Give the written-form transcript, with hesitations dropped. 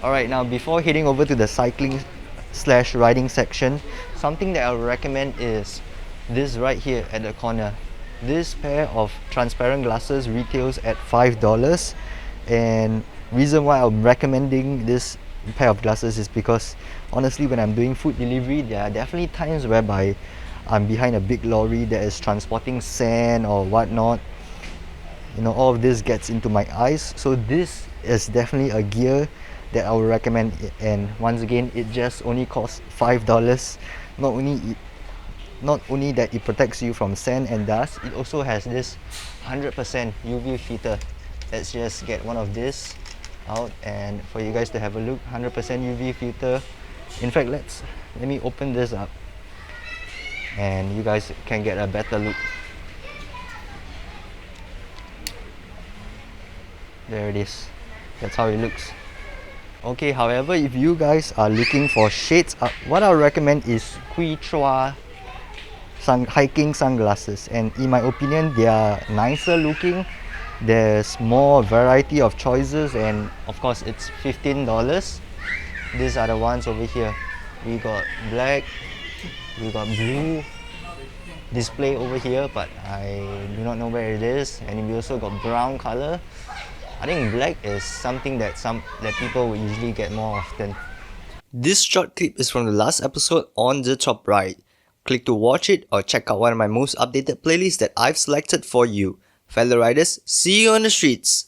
Alright, now before heading over to the cycling slash riding section, something that I would recommend is this right here at the corner. This pair of transparent glasses retails at $5, and reason why I'm recommending this pair of glasses is because honestly, when I'm doing food delivery, there are definitely times whereby I'm behind a big lorry that is transporting sand or whatnot. You know, all of this gets into my eyes, so this is definitely a gear that I would recommend. And once again, it just only costs $5. Not only that it protects you from sand and dust, it also has this 100% UV filter. Let's just get one of this out and for you guys to have a look. 100% UV filter. In fact, let me open this up and you guys can get a better look. There it is. That's how it looks. Okay, however, if you guys are looking for shades, what I would recommend is GuideToGrabFood hiking sunglasses, and in my opinion they are nicer looking. There's more variety of choices, and of course it's $15. These are the ones over here. We got black, we got blue display over here, but I do not know where it is. And we also got brown color. I think black is something that people will usually get more often. This short clip is from the last episode on the top right. Click to watch it or check out one of my most updated playlists that I've selected for you. Fellow riders, see you on the streets!